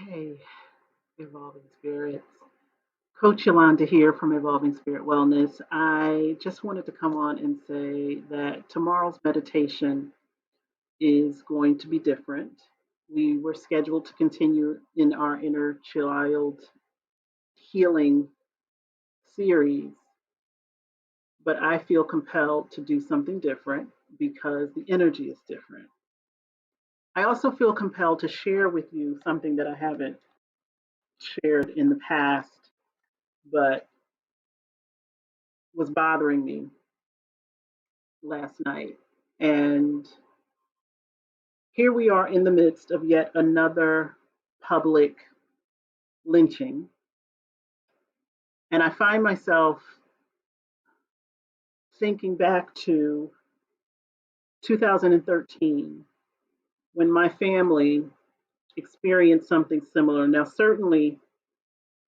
Hey, Evolving Spirits. Coach Yolanda here from Evolving Spirit Wellness. I just wanted to come on and say that tomorrow's meditation is going to be different. We were scheduled to continue in our inner child healing series, but I feel compelled to do something different because the energy is different. I also feel compelled to share with you something that I haven't shared in the past, but was bothering me last night. And here we are in the midst of yet another public lynching. And I find myself thinking back to 2013 when my family experienced something similar. Now, certainly,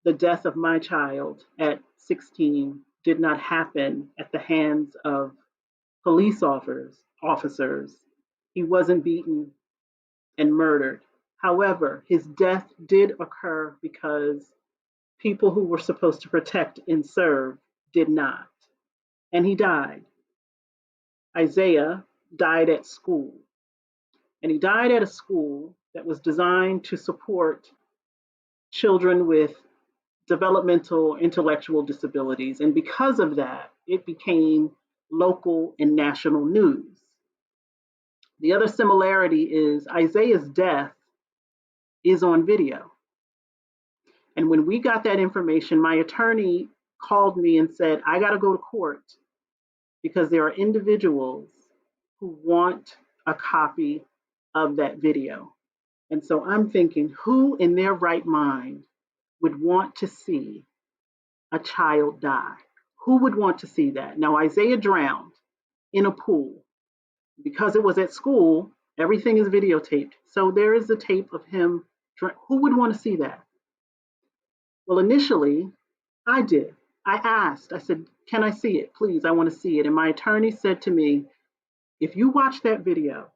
the death of my child at 16 did not happen at the hands of police officers. He wasn't beaten and murdered. However, his death did occur because people who were supposed to protect and serve did not. And he died. Isaiah died at school. And he died at a school that was designed to support children with developmental intellectual disabilities. And because of that, it became local and national news. The other similarity is Isaiah's death is on video. And when we got that information, my attorney called me and said, I got to go to court because there are individuals who want a copy of that video. And so I'm thinking, who in their right mind would want to see a child die? Who would want to see that? Now, Isaiah drowned in a pool. Because it was at school, everything is videotaped. So there is a tape of him. Who would want to see that? Well, initially, I did. I asked, I said, can I see it? Please, I want to see it. And my attorney said to me, if you watch that video,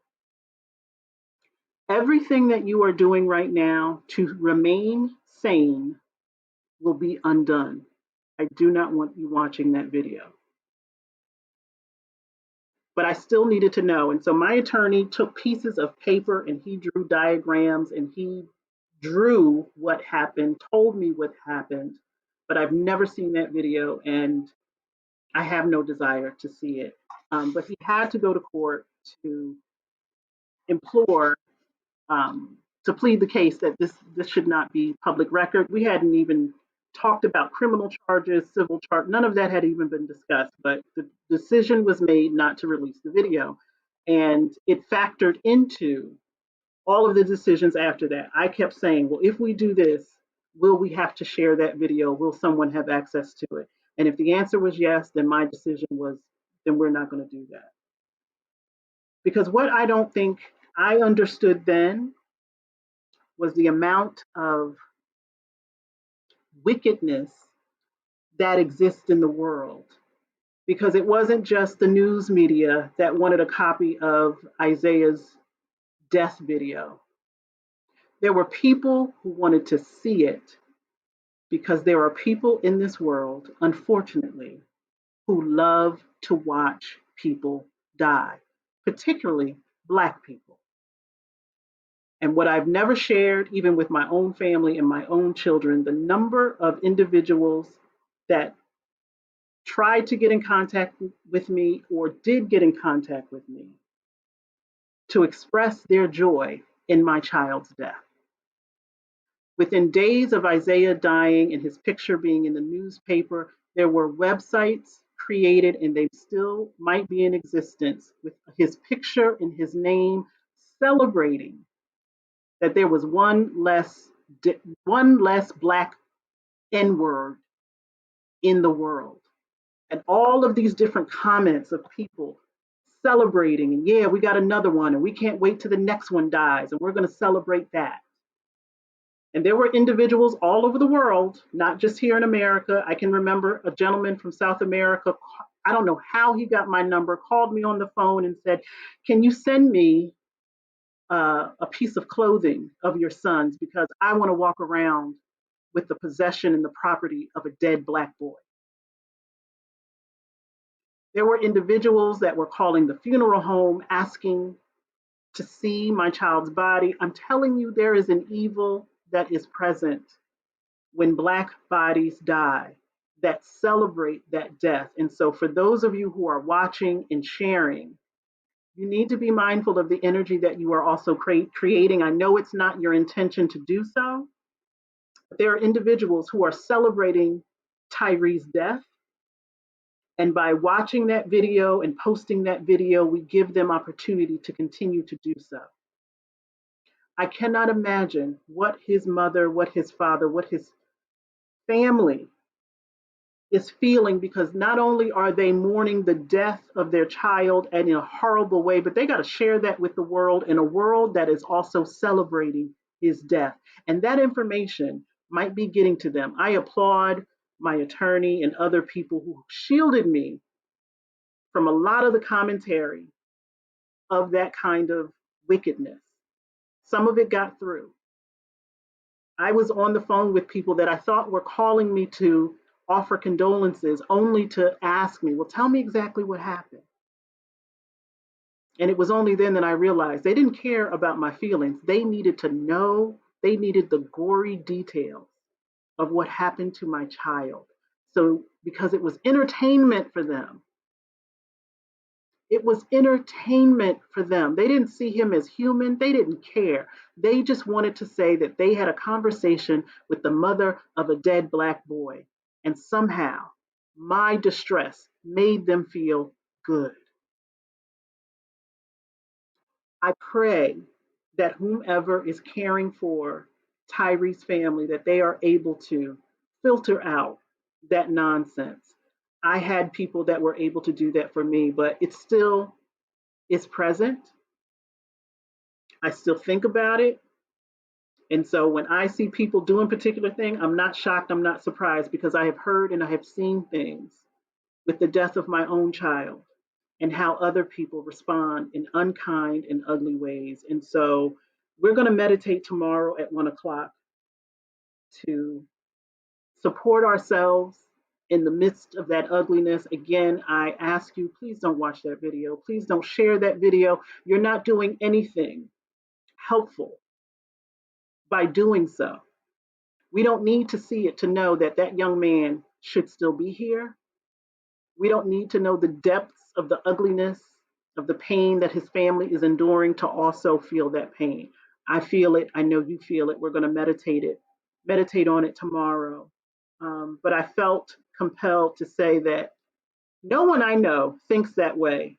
everything that you are doing right now to remain sane will be undone. I do not want you watching that video. But I still needed to know. And so my attorney took pieces of paper and he drew diagrams and he drew what happened, told me what happened. But I've never seen that video and I have no desire to see it. But he had to go to court to implore, to plead the case that this should not be public record. We hadn't even talked about criminal charges, civil charge. None of that had even been discussed. But the decision was made not to release the video, and it factored into all of the decisions after that. I kept saying, well, if we do this, will we have to share that video? Will someone have access to it? And if the answer was yes, then my decision was, then we're not going to do that. Because what I don't think I understood then was the amount of wickedness that exists in the world. Because it wasn't just the news media that wanted a copy of Isaiah's death video. There were people who wanted to see it because there are people in this world, unfortunately, who love to watch people die, particularly Black people. And what I've never shared, even with my own family and my own children, the number of individuals that tried to get in contact with me or did get in contact with me to express their joy in my child's death. Within days of Isaiah dying and his picture being in the newspaper, there were websites created and they still might be in existence with his picture and his name celebrating that there was one less Black N-word in the world. And all of these different comments of people celebrating, and yeah, we got another one, and we can't wait till the next one dies, and we're going to celebrate that. And there were individuals all over the world, not just here in America. I can remember a gentleman from South America. I don't know how he got my number, called me on the phone and said, can you send me a piece of clothing of your son's because I want to walk around with the possession and the property of a dead Black boy. There were individuals that were calling the funeral home asking to see my child's body. I'm telling you, there is an evil that is present when Black bodies die that celebrate that death. And so, for those of you who are watching and sharing, you need to be mindful of the energy that you are also creating. I know it's not your intention to do so, but there are individuals who are celebrating Tyre's death. And by watching that video and posting that video, we give them opportunity to continue to do so. I cannot imagine what his mother, what his father, what his family is feeling because not only are they mourning the death of their child and in a horrible way, but they got to share that with the world in a world that is also celebrating his death. And that information might be getting to them. I applaud my attorney and other people who shielded me from a lot of the commentary of that kind of wickedness. Some of it got through. I was on the phone with people that I thought were calling me to offer condolences only to ask me, well, tell me exactly what happened. And it was only then that I realized they didn't care about my feelings. They needed to know, they needed the gory details of what happened to my child. So, because it was entertainment for them, it was entertainment for them. They didn't see him as human. They didn't care. They just wanted to say that they had a conversation with the mother of a dead Black boy. And somehow my distress made them feel good. I pray that whomever is caring for Tyree's family, that they are able to filter out that nonsense. I had people that were able to do that for me, but it still is present. I still think about it. And so when I see people doing particular thing, I'm not shocked, I'm not surprised because I have heard and I have seen things with the death of my own child and how other people respond in unkind and ugly ways. And so we're going to meditate tomorrow at 1 o'clock to support ourselves in the midst of that ugliness. Again, I ask you, please don't watch that video. Please don't share that video. You're not doing anything helpful by doing so. We don't need to see it to know that that young man should still be here. We don't need to know the depths of the ugliness, of the pain that his family is enduring to also feel that pain. I feel it. I know you feel it. We're going to meditate on it tomorrow. But I felt compelled to say that no one I know thinks that way.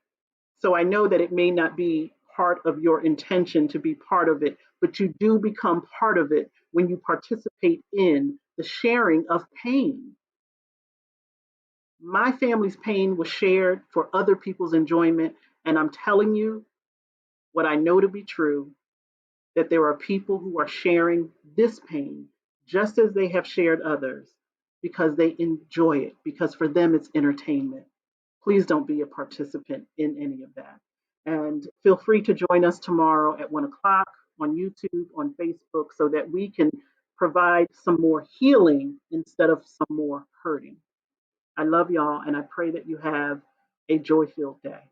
So I know that it may not be part of your intention to be part of it, but you do become part of it when you participate in the sharing of pain. My family's pain was shared for other people's enjoyment, and I'm telling you what I know to be true, that there are people who are sharing this pain just as they have shared others because they enjoy it, because for them it's entertainment. Please don't be a participant in any of that. And feel free to join us tomorrow at 1 o'clock on YouTube, on Facebook, so that we can provide some more healing instead of some more hurting. I love y'all, and I pray that you have a joy filled day.